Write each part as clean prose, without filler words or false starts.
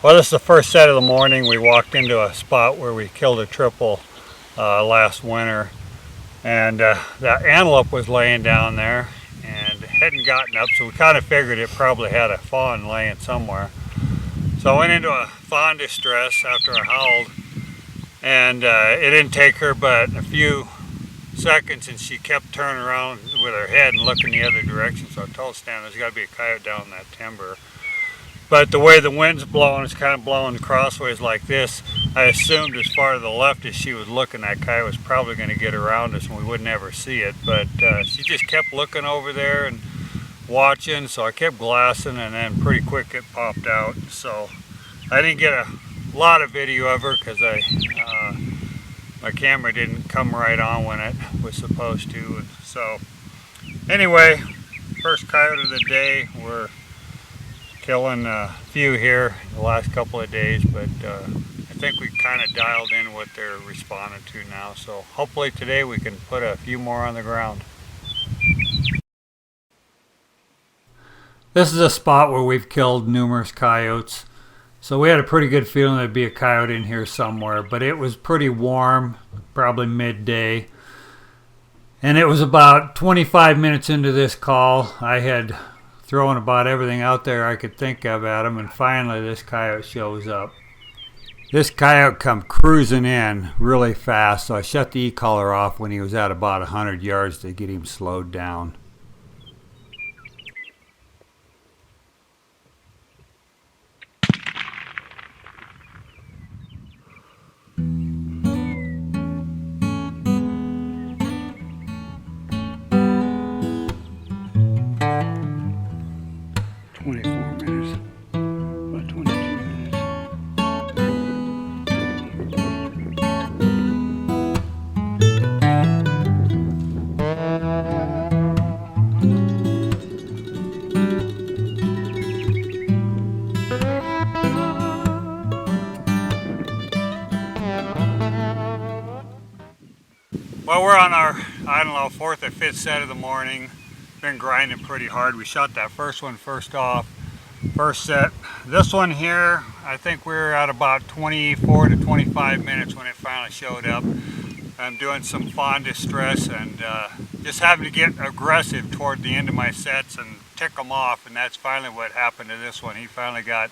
Well, this is the first set of the morning. We walked into a spot where we killed a triple last winter, and that antelope was laying down there and hadn't gotten up, so we kind of figured it probably had a fawn laying somewhere. So I went into a fawn distress after I howled, and it didn't take her but a few seconds, and she kept turning around with her head and looking the other direction. So I told Stan, there's got to be a coyote down in that timber. But the way the wind's blowing, it's kind of blowing crossways like this. I assumed as far to the left as she was looking, that coyote was probably going to get around us and we wouldn't ever see it. But she just kept looking over there and watching, so I kept glassing, and then pretty quick it popped out. So I didn't get a lot of video of her because my camera didn't come right on when it was supposed to. And so anyway, first coyote of the day. We're killing a few here the last couple of days, but I think we kind of dialed in what they're responding to now. So hopefully today we can put a few more on the ground. This is a spot where we've killed numerous coyotes. So we had a pretty good feeling there'd be a coyote in here somewhere, but it was pretty warm, probably midday. And it was about 25 minutes into this call. I had throwing about everything out there I could think of at him, and finally this coyote shows up. This coyote come cruising in really fast, so I shut the e-collar off when he was at about 100 yards to get him slowed down. Well, we're on our, I don't know, fourth or fifth set of the morning. Been grinding pretty hard. We shot that first one first off, first set. This one here, I think we're at about 24 to 25 minutes when it finally showed up. I'm doing some fawn distress and just having to get aggressive toward the end of my sets and tick them off, and that's finally what happened to this one. He finally got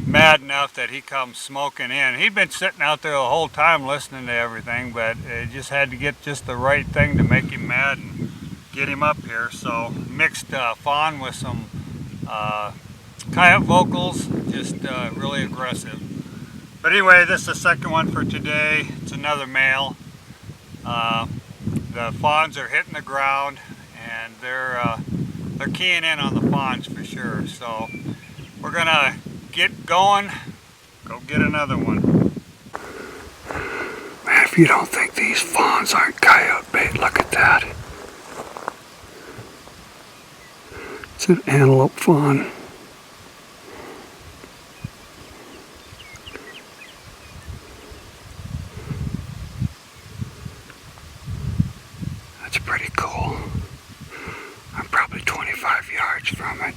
mad enough that he comes smoking in. He'd been sitting out there the whole time listening to everything, but it just had to get just the right thing to make him mad and get him up here. So mixed fawn with some coyote vocals, just really aggressive. But anyway, this is the second one for today. It's another male. The fawns are hitting the ground, and they're keying in on the fawns for sure. So we're gonna get going, go get another one. Man, if you don't think these fawns aren't coyote bait, look at that. It's an antelope fawn. That's pretty cool. I'm probably 25 yards from it.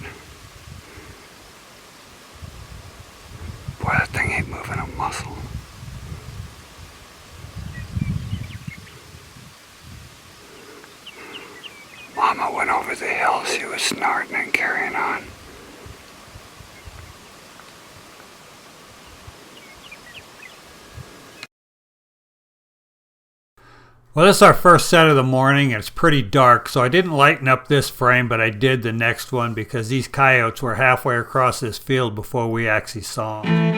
Boy, that thing ain't moving a muscle. Mama went over the hill. She was snorting and carrying on. Well, this is our first set of the morning, and it's pretty dark, so I didn't lighten up this frame, but I did the next one because these coyotes were halfway across this field before we actually saw them.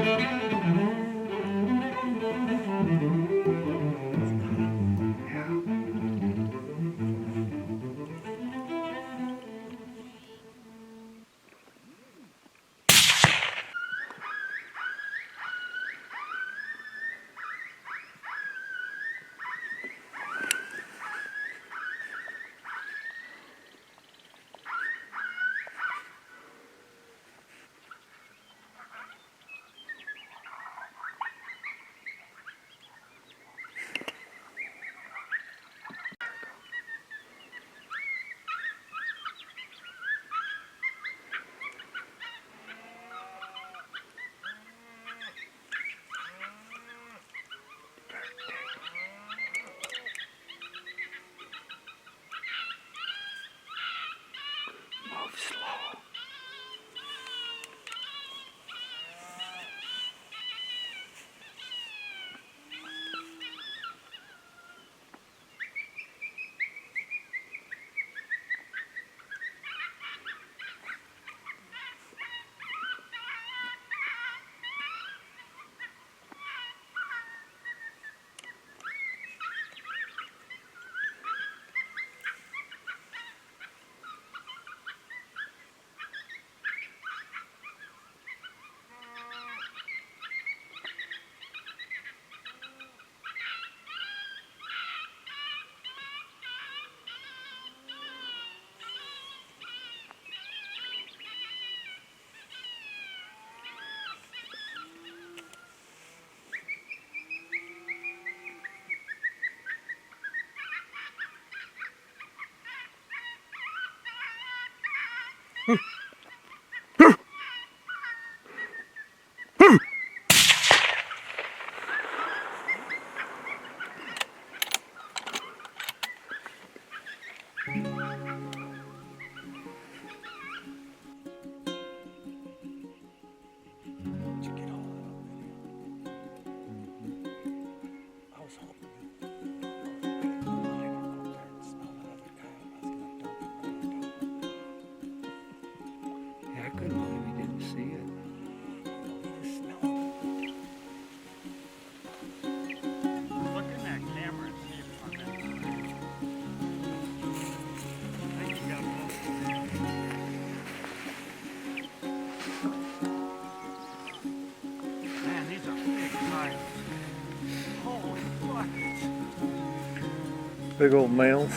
Big old males.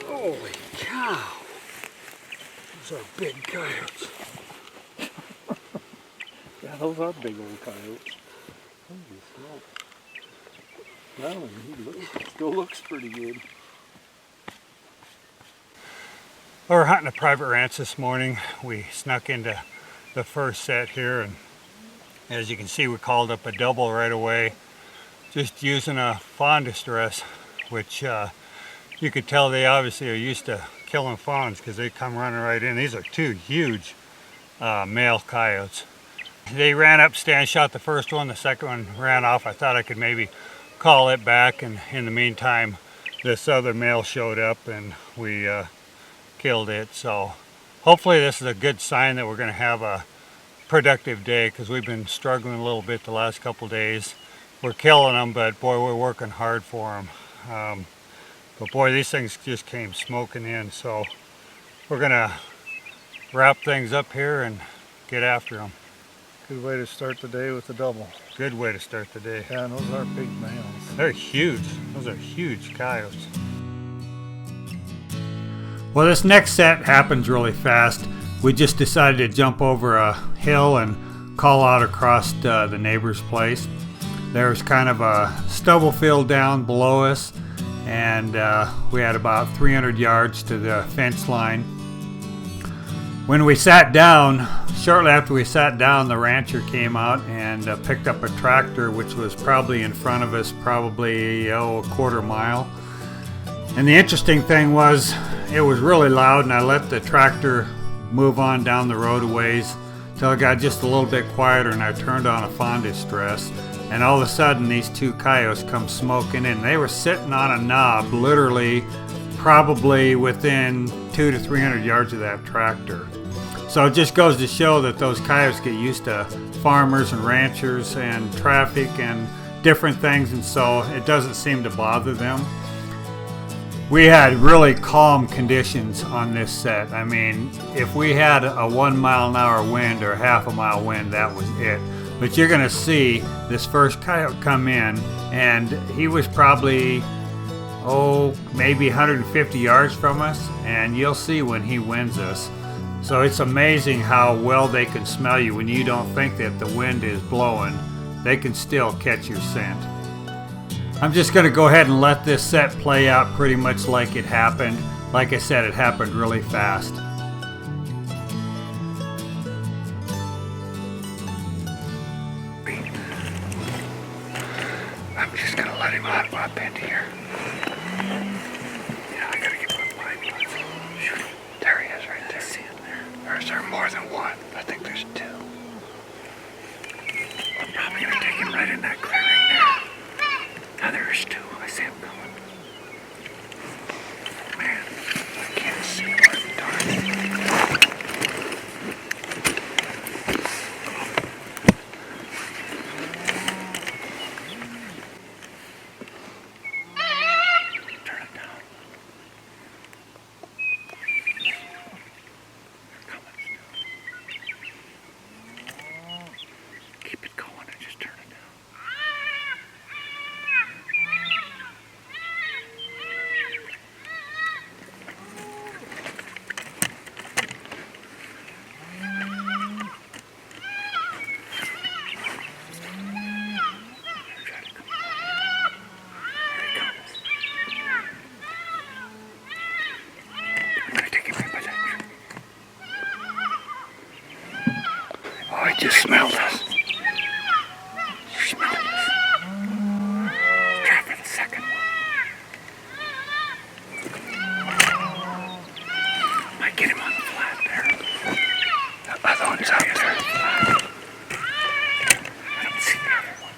Holy cow! Those are big coyotes. Yeah, those are big old coyotes. Holy smokes. That one, still looks pretty good. We were hunting a private ranch this morning. We snuck into the first set here, and as you can see, we called up a double right away, just using a fawn distress, which you could tell they obviously are used to killing fawns because they come running right in. These are two huge male coyotes. They ran up, stand shot the first one, the second one ran off. I thought I could maybe call it back, and in the meantime this other male showed up and we killed it. So hopefully this is a good sign that we're going to have a productive day, because we've been struggling a little bit the last couple days. We're killing them, but boy, we're working hard for them. But boy, these things just came smoking in, so we're gonna wrap things up here and get after them. Good way to start the day with a double. Good way to start the day. Yeah, and those are big males. They're huge. Those are huge coyotes. Well, this next set happens really fast. We just decided to jump over a hill and call out across the neighbor's place. There's kind of a stubble field down below us, and we had about 300 yards to the fence line. When we sat down, shortly after we sat down, the rancher came out and picked up a tractor, which was probably in front of us, probably a quarter mile. And the interesting thing was, it was really loud, and I let the tractor move on down the road a ways till it got just a little bit quieter, and I turned on a fawn distress. And all of a sudden, these two coyotes come smoking in. They were sitting on a knob, literally, probably within 200 to 300 yards of that tractor. So it just goes to show that those coyotes get used to farmers and ranchers and traffic and different things, and so it doesn't seem to bother them. We had really calm conditions on this set. I mean, if we had a 1 mile an hour wind or half a mile wind, that was it. But you're gonna see this first coyote come in, and he was probably, maybe 150 yards from us, and you'll see when he winds us. So it's amazing how well they can smell you when you don't think that the wind is blowing. They can still catch your scent. I'm just going to go ahead and let this set play out pretty much like it happened. Like I said, it happened really fast. I'm just gonna let him up into here. Yeah, I gotta get my blind lights. Shoot. There he is right there. I see him there. Or is there more than one? I think there's two. I'm probably gonna take him right in that clearing there. Now there's two. I see him coming. Man, I can't see one. Darn it. Turn it down. They're coming still. Keep it going and just turn it down. Oh, I just smelled us. You smelled us. Try for the second one. Might get him on the flat there. The other one's out there. I don't see the other one.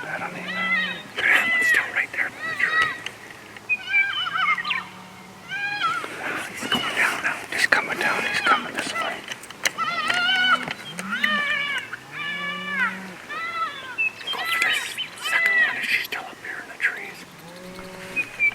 I don't either. That one's still right there by the tree. Wow, he's going down now. He's coming down. He's coming this way.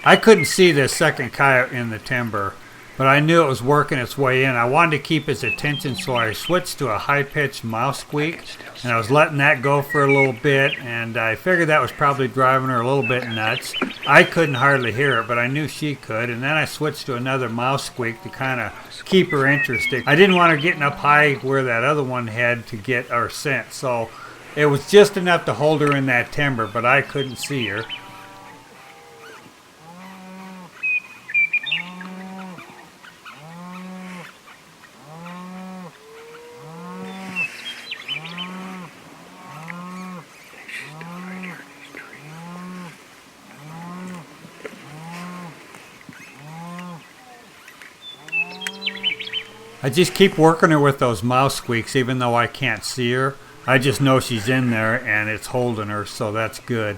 I couldn't see the second coyote in the timber, but I knew it was working its way in. I wanted to keep his attention, so I switched to a high-pitched mouse squeak, and I was letting that go for a little bit, and I figured that was probably driving her a little bit nuts. I couldn't hardly hear it, but I knew she could, and then I switched to another mouse squeak to kind of keep her interested. I didn't want her getting up high where that other one had to get our scent, so it was just enough to hold her in that timber, but I couldn't see her. I just keep working her with those mouse squeaks, even though I can't see her. I just know she's in there and it's holding her, so that's good.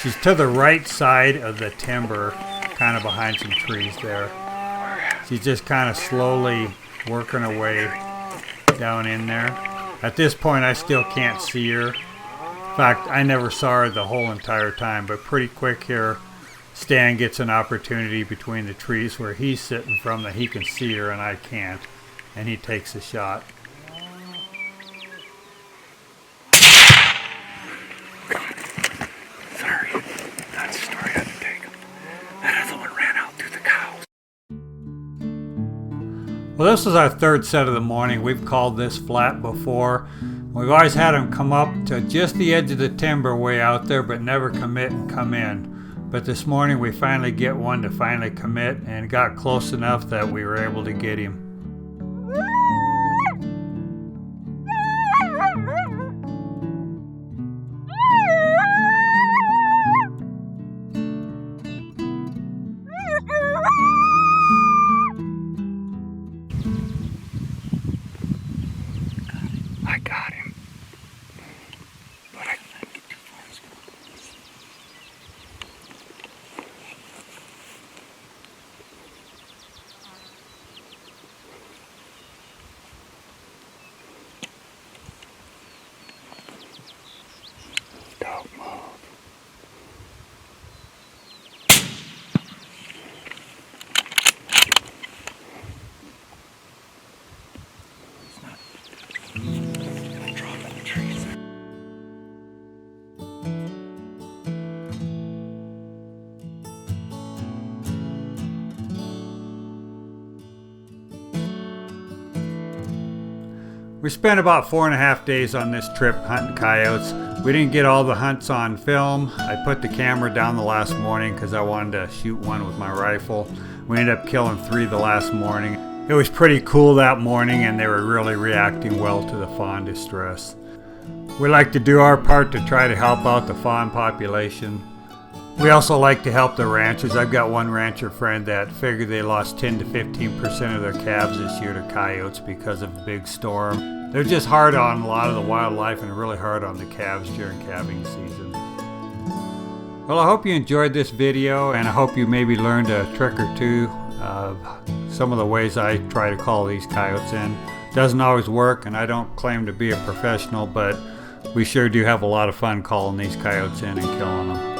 She's to the right side of the timber, kind of behind some trees there. She's just kind of slowly working her way down in there. At this point, I still can't see her. In fact, I never saw her the whole entire time, but pretty quick here, Stan gets an opportunity between the trees where he's sitting from that he can see her and I can't, and he takes a shot. Sorry, that's the story I had to take him. That other one ran out through the cows. Well, this is our third set of the morning. We've called this flat before. We've always had them come up to just the edge of the timber way out there, but never commit and come in. But this morning we finally get one to finally commit and got close enough that we were able to get him. I got him. But I couldn't get too far. Don't move. It's not. It's gonna drop in the trees. We spent about 4.5 days on this trip hunting coyotes. We didn't get all the hunts on film. I put the camera down the last morning because I wanted to shoot one with my rifle. We ended up killing 3 the last morning. It was pretty cool that morning and they were really reacting well to the fawn distress. We like to do our part to try to help out the fawn population. We also like to help the ranchers. I've got one rancher friend that figured they lost 10 to 15% of their calves this year to coyotes because of the big storm. They're just hard on a lot of the wildlife and really hard on the calves during calving season. Well, I hope you enjoyed this video and I hope you maybe learned a trick or two of some of the ways I try to call these coyotes in. Doesn't always work and I don't claim to be a professional, but we sure do have a lot of fun calling these coyotes in and killing them.